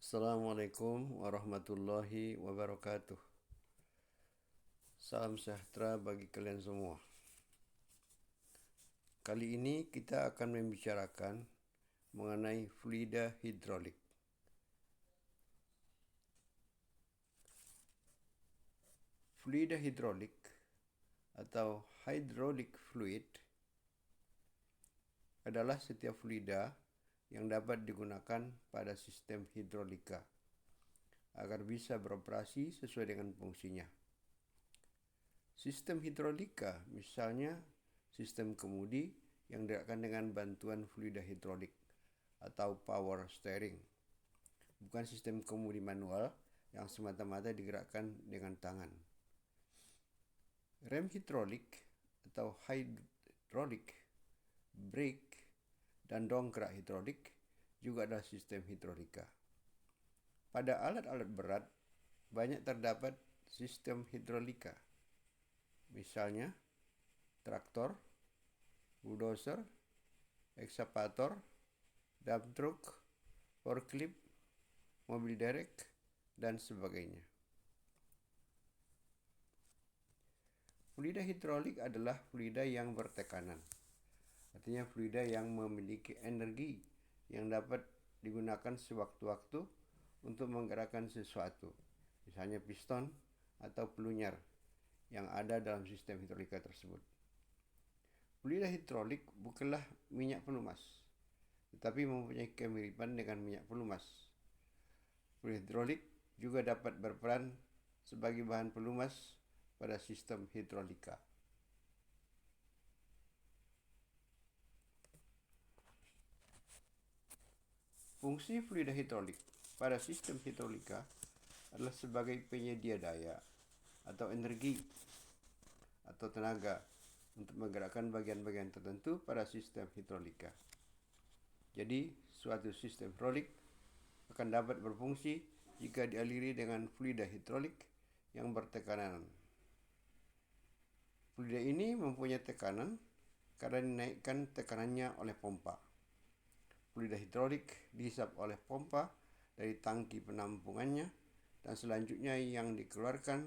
Assalamualaikum warahmatullahi wabarakatuh. Salam sejahtera bagi kalian semua. Kali ini kita akan membicarakan mengenai fluida hidrolik. Fluida hidrolik atau hydraulic fluid adalah setiap fluida yang dapat digunakan pada sistem hidrolika agar bisa beroperasi sesuai dengan fungsinya. Sistem hidrolika misalnya sistem kemudi yang digerakkan dengan bantuan fluida hidrolik atau power steering, bukan sistem kemudi manual yang semata-mata digerakkan dengan tangan. Rem hidrolik atau hydraulic brake dan dongkrak hidrolik juga adalah sistem hidrolika. Pada alat-alat berat banyak terdapat sistem hidrolika, misalnya traktor, bulldozer, ekskavator, dump truck, forklift, mobil derek, dan sebagainya. Fluida hidrolik adalah fluida yang bertekanan. Artinya fluida yang memiliki energi yang dapat digunakan sewaktu-waktu untuk menggerakkan sesuatu, misalnya piston atau pelunyar yang ada dalam sistem hidrolika tersebut. Fluida hidrolik bukanlah minyak pelumas, tetapi mempunyai kemiripan dengan minyak pelumas. Fluida hidrolik juga dapat berperan sebagai bahan pelumas pada sistem hidrolika. Fungsi fluida hidrolik pada sistem hidrolika adalah sebagai penyedia daya atau energi atau tenaga untuk menggerakkan bagian-bagian tertentu pada sistem hidrolika. Jadi, suatu sistem hidrolik akan dapat berfungsi jika dialiri dengan fluida hidrolik yang bertekanan. Fluida ini mempunyai tekanan karena dinaikkan tekanannya oleh pompa. Fluida hidrolik dihisap oleh pompa dari tangki penampungannya, dan selanjutnya yang dikeluarkan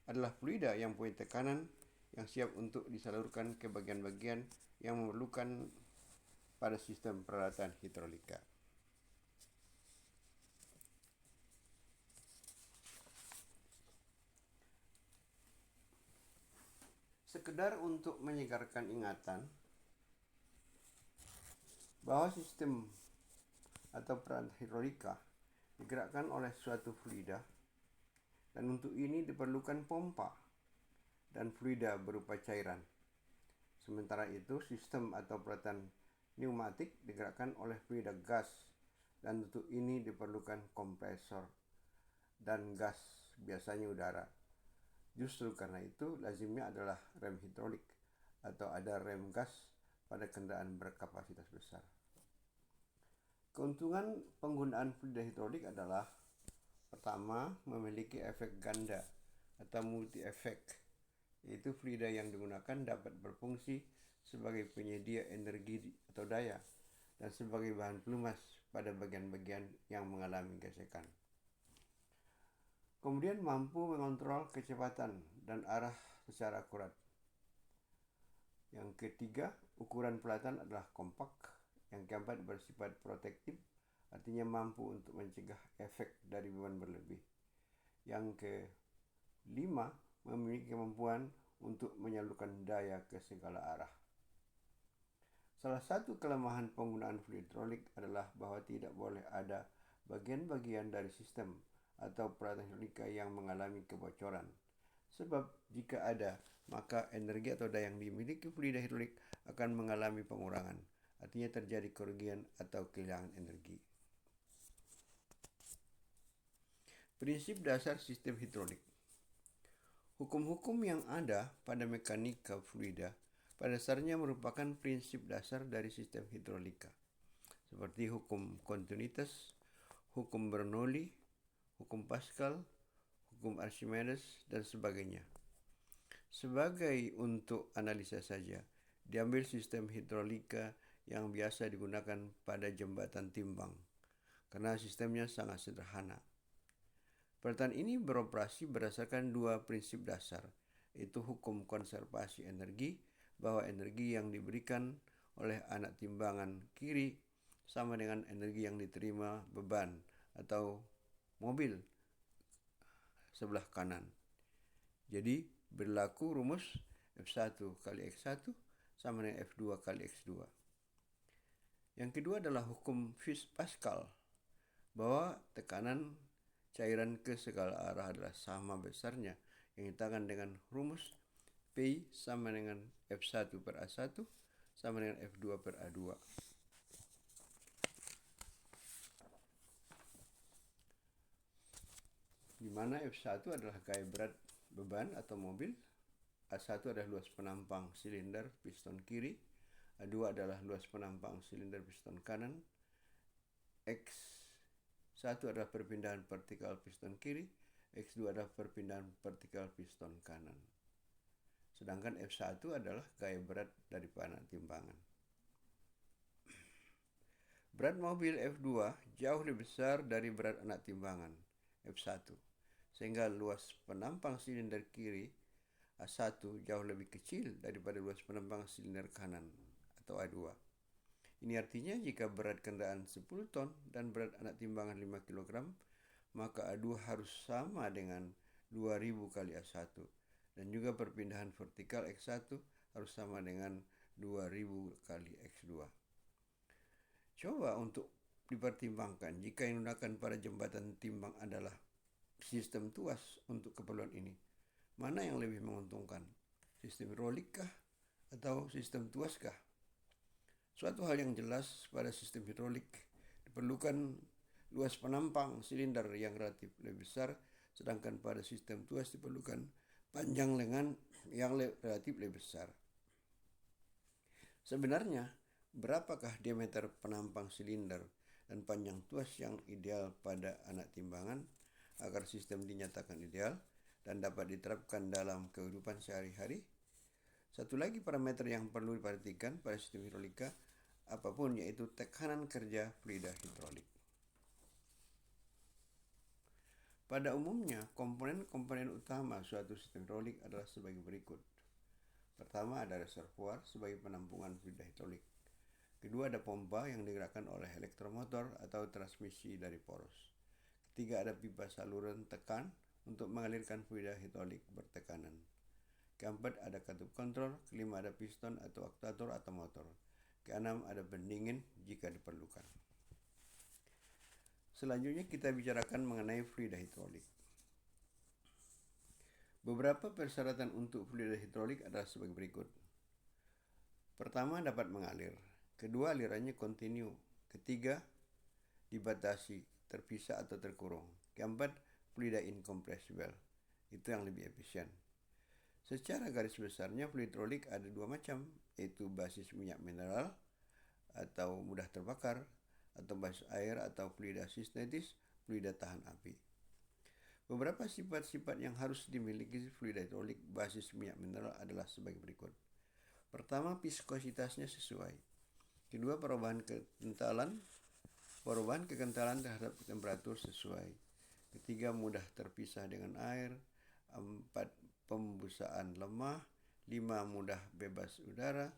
adalah fluida yang punya tekanan yang siap untuk disalurkan ke bagian-bagian yang memerlukan pada sistem peralatan hidrolika. Sekedar untuk menyegarkan ingatan bahwa sistem atau peralatan hidrolika digerakkan oleh suatu fluida, dan untuk ini diperlukan pompa dan fluida berupa cairan. Sementara itu, sistem atau peralatan pneumatik digerakkan oleh fluida gas, dan untuk ini diperlukan kompresor dan gas, biasanya udara. Justru karena itu lazimnya adalah rem hidrolik atau ada rem gas pada kendaraan berkapasitas besar. Keuntungan penggunaan fluida hidrolik adalah: pertama, memiliki efek ganda atau multi efek, yaitu fluida yang digunakan dapat berfungsi sebagai penyedia energi atau daya dan sebagai bahan pelumas pada bagian-bagian yang mengalami gesekan. Kemudian mampu mengontrol kecepatan dan arah secara akurat. Yang ketiga, ukuran peralatan adalah kompak. Yang keempat, bersifat protektif, artinya mampu untuk mencegah efek dari beban berlebih. Yang kelima, memiliki kemampuan untuk menyalurkan daya ke segala arah. Salah satu kelemahan penggunaan fluid hidrolik adalah bahwa tidak boleh ada bagian-bagian dari sistem atau peralatan hidrolika yang mengalami kebocoran. Sebab jika ada, maka energi atau daya yang dimiliki fluida hidrolik akan mengalami pengurangan. Artinya terjadi kerugian atau kehilangan energi. Prinsip dasar sistem hidrolik. Hukum-hukum yang ada pada mekanika fluida pada dasarnya merupakan prinsip dasar dari sistem hidrolika, seperti hukum kontinuitas, hukum Bernoulli, hukum Pascal, hukum Archimedes, dan sebagainya. Sebagai untuk analisa saja, diambil sistem hidrolika yang biasa digunakan pada jembatan timbang. karena sistemnya sangat sederhana. Peralatan ini beroperasi berdasarkan dua prinsip dasar, yaitu hukum konservasi energi, bahwa energi yang diberikan oleh anak timbangan kiri sama dengan energi yang diterima beban atau mobil sebelah kanan. Jadi berlaku rumus F1 kali X1 sama dengan F2 kali X2. Yang kedua adalah hukum Pascal, bahwa tekanan cairan ke segala arah adalah sama besarnya, yang ditekan dengan rumus P sama dengan F1 per A1 sama dengan F2 per A2. Di mana F1 adalah gaya berat beban atau mobil, A1 adalah luas penampang silinder piston kiri, A2 adalah luas penampang silinder piston kanan, X1 adalah perpindahan vertikal piston kiri, X2 adalah perpindahan vertikal piston kanan. Sedangkan F1 adalah gaya berat dari anak timbangan. Berat mobil F2 jauh lebih besar dari berat anak timbangan F1, sehingga luas penampang silinder kiri A1 jauh lebih kecil daripada luas penampang silinder kanan atau A2. Ini artinya jika berat kendaraan 10 ton dan berat anak timbangan 5 kg, maka A2 harus sama dengan 2000 kali A1, dan juga perpindahan vertikal X1 harus sama dengan 2000 kali X2. Coba untuk dipertimbangkan jika yang digunakan pada jembatan timbang adalah sistem tuas untuk keperluan ini. Mana yang lebih menguntungkan? Sistem hidrolik kah atau sistem tuas kah? Suatu hal yang jelas, pada sistem hidrolik diperlukan luas penampang silinder yang relatif lebih besar, sedangkan pada sistem tuas diperlukan panjang lengan yang relatif lebih besar. Sebenarnya, berapakah diameter penampang silinder dan panjang tuas yang ideal pada anak timbangan agar sistem dinyatakan ideal dan dapat diterapkan dalam kehidupan sehari-hari? Satu lagi parameter yang perlu diperhatikan pada sistem hidrolika apapun, yaitu tekanan kerja fluida hidrolik. Pada umumnya, komponen-komponen utama suatu sistem hidrolik adalah sebagai berikut. Pertama, ada reservoir sebagai penampungan fluida hidrolik. Kedua, ada pompa yang digerakkan oleh elektromotor atau transmisi dari poros. Ketiga, ada pipa saluran tekan untuk mengalirkan fluida hidrolik bertekanan. Keempat, ada katup kontrol. Kelima, ada piston atau aktuator atau motor. Keenam, ada pendingin jika diperlukan. Selanjutnya kita bicarakan mengenai fluida hidrolik. Beberapa persyaratan untuk fluida hidrolik adalah sebagai berikut. Pertama, dapat mengalir. Kedua, alirannya kontinu. Ketiga, dibatasi, terpisah atau terkurung. Keempat, fluida incompressible. Itu yang lebih efisien. Secara garis besarnya, fluida hidrolik ada dua macam, yaitu basis minyak mineral atau mudah terbakar, atau basis air atau fluida sintetis, fluida tahan api. Beberapa sifat-sifat yang harus dimiliki fluida hidrolik basis minyak mineral adalah sebagai berikut. Pertama, viskositasnya sesuai. Kedua, perubahan kekentalan terhadap temperatur sesuai. Ketiga, mudah terpisah dengan air. 4, pembusaan lemah. 5, mudah bebas udara.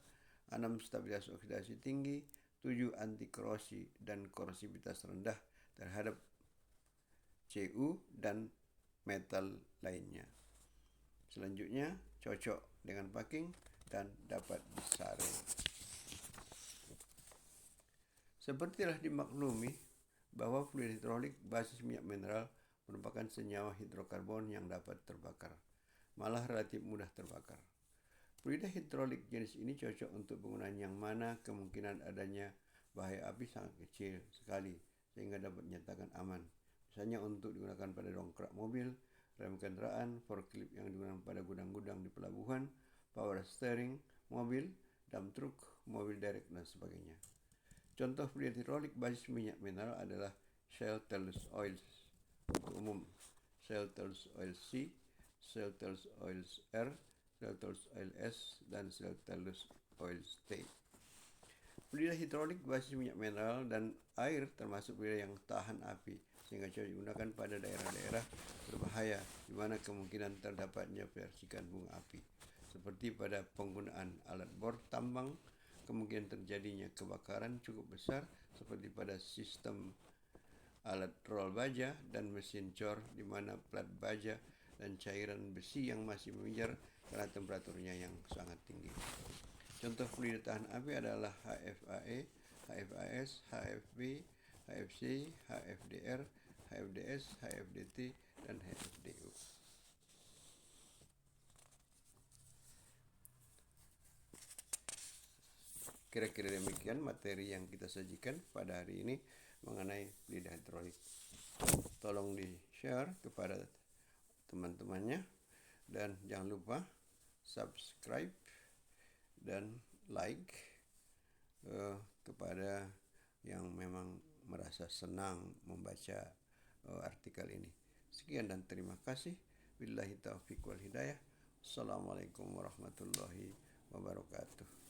6, stabilitas oksidasi tinggi. 7, anti korosi dan korosivitas rendah terhadap Cu dan metal lainnya. Selanjutnya, cocok dengan packing dan dapat disaring. Seperti telah dimaklumi bahwa fluida hidrolik basis minyak mineral merupakan senyawa hidrokarbon yang dapat terbakar, malah relatif mudah terbakar. Fluida hidrolik jenis ini cocok untuk penggunaan yang mana kemungkinan adanya bahaya api sangat kecil sekali sehingga dapat dinyatakan aman. Misalnya untuk digunakan pada dongkrak mobil, rem kendaraan, forklift yang digunakan pada gudang-gudang di pelabuhan, power steering mobil, dump truck, mobil derek dan sebagainya. Contoh fluida hidrolik basis minyak mineral adalah Shell Tails Oils untuk umum, Shell Tails Oil C, Shell Tails Oil R, Shell Tails Oil S, dan Shell Tails Oil T. Fluida hidrolik berbasis minyak mineral dan air termasuk fluida yang tahan api, sehingga cocok digunakan pada daerah-daerah berbahaya di mana kemungkinan terdapatnya percikan bunga api, seperti pada penggunaan alat bor tambang. Kemungkinan terjadinya kebakaran cukup besar, seperti pada sistem alat roll baja dan mesin cor, di mana plat baja dan cairan besi yang masih mengejar karena temperaturnya yang sangat tinggi. Contoh fluida tahan api adalah HFAE, HFAS, HFB, HFC, HFDR, HFDS, HFDT, dan HFDU. Kira-kira demikian materi yang kita sajikan pada hari ini mengenai fluida hidrolik. Tolong di-share kepada teman-temannya dan jangan lupa subscribe dan like kepada yang memang merasa senang membaca artikel ini. Sekian dan terima kasih. Billahi taufiq wal hidayah. Assalamualaikum warahmatullahi wabarakatuh.